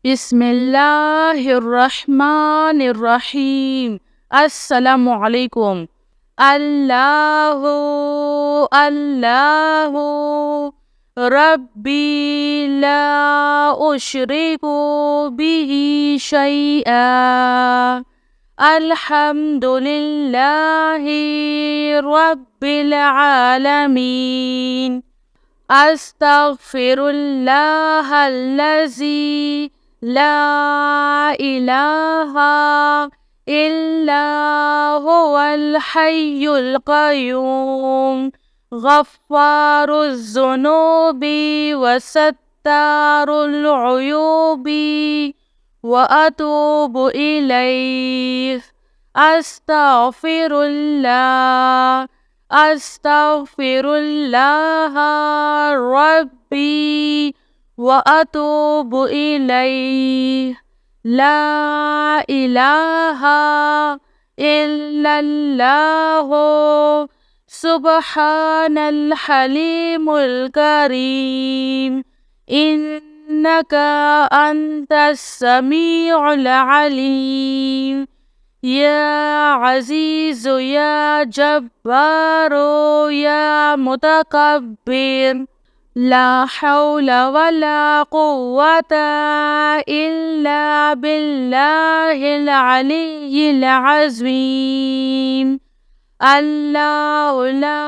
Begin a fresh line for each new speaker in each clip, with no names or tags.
बिस्मिल्लाहिर्रहमानिर्रहीम। अस्सलामु अलैकुम। अल्लाहु अल्लाहु रब्बी ला उशरिकु बिही शैआ। अल्हम्दुलिल्लाहि रब्बिल आलमीन। अस्तगफिरुल्लाहल्लज़ी ला इलाहा इल्ला हुवल हय्युल क़य्यूम गफ़्फ़ारुज़्ज़ुनूबि वसत्तारुल उयूबि व अतूबु इलैह। अस्तगफिरुल्लाह अस्तगफिरुल्लाह रब्बी व अतूबु इलैह। ला इलाहा इल्लल्लाहु सुब्हानल हलीमुल करीम। इन्नका अंतस समीउल अलीम। या अज़ीज़ु या जब्बारो या मुतकब्बिर। ला हौला वला कुव्वता इल्ला बिल्लाहिल अलिय्यिल अज़ीम। अल्लाहु ला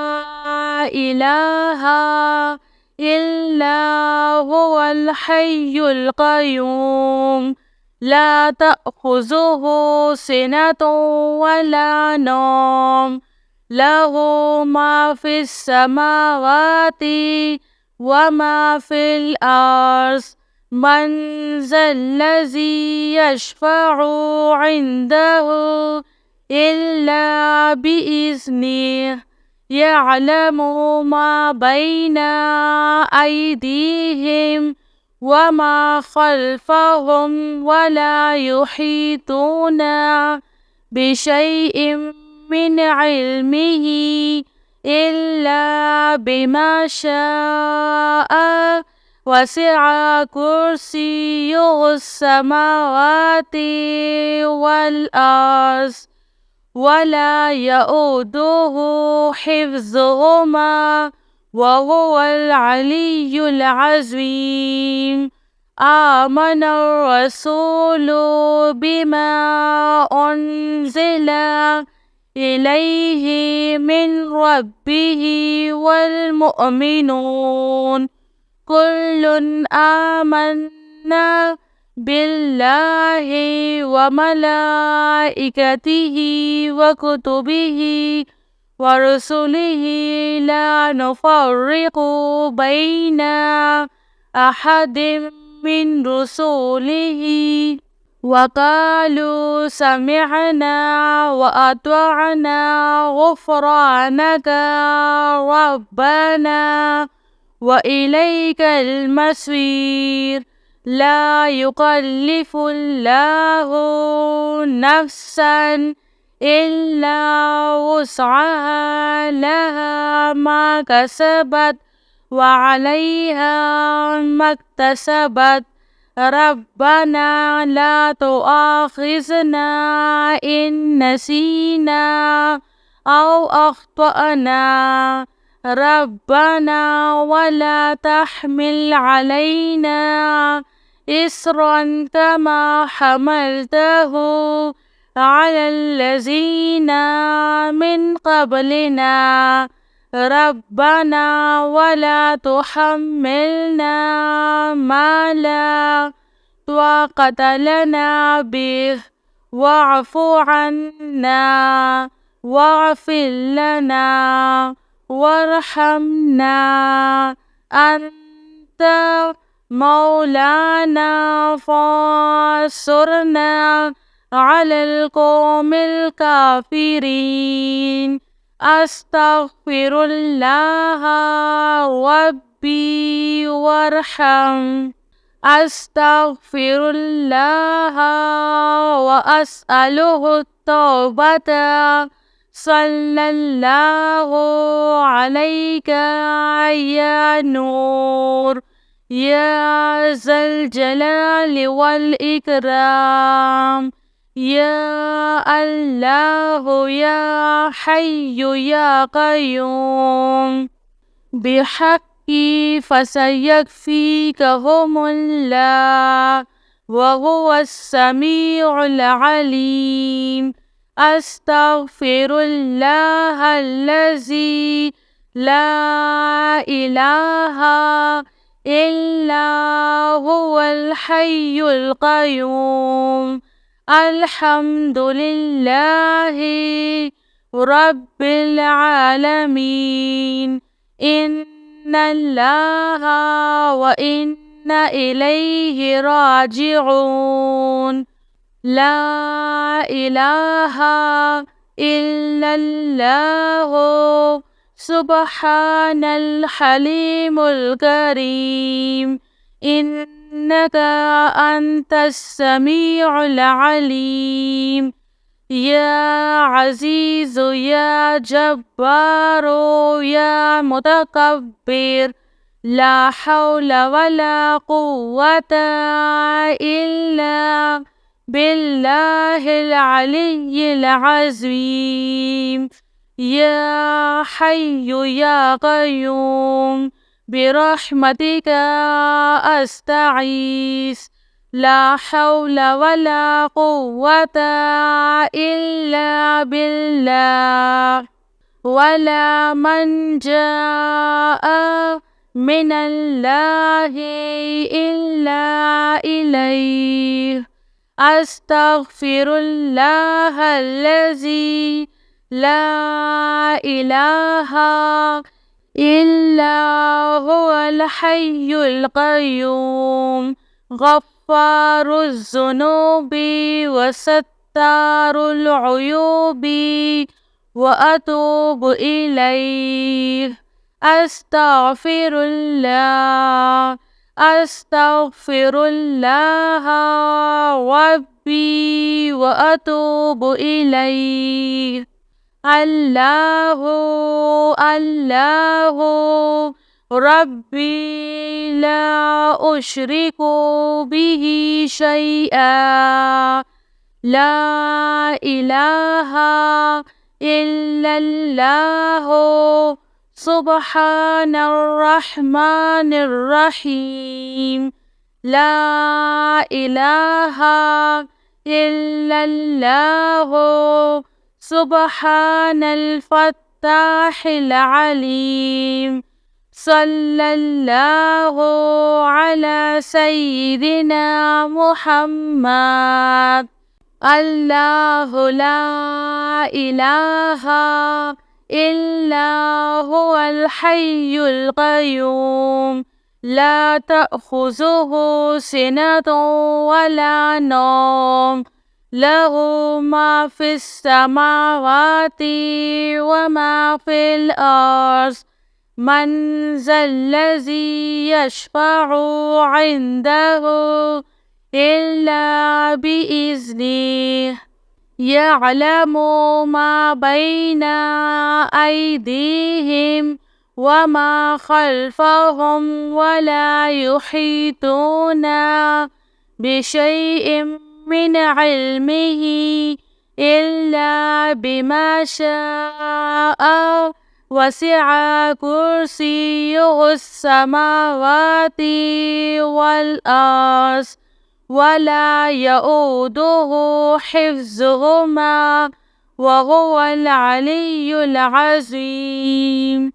इलाहा इल्ला हुवल हय्युल क़य्यूम ला तअख़ुज़ुहु सिनतुन वला नौम लहू मा फ़िस समावाति व मा फ़िल अर्ज़। मन ज़ल्लज़ी यशफ़अु इंदहु इल्ला बिइज़्निह। यअलमु मा बैना अयदीहिम व मा ख़ल्फ़हुम वला युहीतूना बिशैइन मिन इल्मिही इल्ला बिमा शाअ। वसिअ कुर्सियुहुस समावाति वल अर्ज़ वला यऊदुहु हिफ्ज़ुहुमा व हुवल अलिय्युल अज़ीम। आमनर रसूलु बिमा उन्ज़िला इलैहि मिन रब्बिही वल मुअमिनून कुल्लुन आमन्ना बिल्लाहि व मलाइकतिही व कुतुबिही व रुसुलिही ला नुफ़र्रिक़ु बैना अहदिम मिन रुसुलिही व क़ालू समिअना व अतअना ग़ुफ़्रानका रब्बना व इलैकल मसीर। ला युकल्लिफ़ुल्लाहु नफ़्सन इल्ला वुस्अहा लहा मा कसबत व अलैहा मक्तसबत। रब्बना ला तुआख़िज़ना इन नसीना औ अख़्तअना। रब्बना वला तहमिल अलैना इस्रन कमा हमलतहु अलल्लज़ीना मिन क़ब्लिना। रब्बना वला तुहम्मिलना मा ला ताक़त लना बिह वअफ़ु अन्ना वग़फ़िर लना वरहमना अंत मौलाना फ़ांसुरना अलल क़ौमिल काफ़िरीन। अस्तग़फिरुल्लाह रब्बी वरहम। अस्तग़फिरुल्लाह व अस्अलुहु तौबता। सल्लल्लाहु अलैका या नूर يا ذا الجلال والإكرام. يا الله يا حي يا قيوم بحقي فسيكفيكهم الله وهو السميع العليم. أستغفر الله الذي لا إله إلا هو الحي القيوم. الحمد لله رب العالمين. إن الله وإنا إليه راجعون. لا إله إلا الله سبحان الحليم الكريم. إنك أنت السميع العليم. يا عزيز يا جبار يا متكبر لا حول ولا قوة إلا بالله العلي العظيم. يا حي يا قيوم برحمتك أستغيث لا حول ولا قوة إلا بالله. ولا من جاء من الله إلا إليه. أستغفر الله الذي لا إله إلا هو الحي القيوم غفار الذنوب وستار العيوب وأتوب إليه. أستغفر الله أستغفر الله ربي وأتوب إليه. الله الله ربي لا أشرك به شيئا. لا إله إلا الله سبحان الرحمن الرحيم. لا إله إلا الله سبحان الفتاح العليم. صلى الله على سيدنا محمد. الله لا إله إلا هو الحي القيوم لا تأخذه سنة ولا نوم له ما في السماوات وما في الأرض. من ذا الذي يشفع عنده إلا بإذنه. يعلم ما بين أيديهم وما خلفهم ولا يحيطون بشيء من علمه إلا بما شاء. وسع كرسيه السماوات والأرض ولا يؤوده حفظهما وهو العلي العظيم.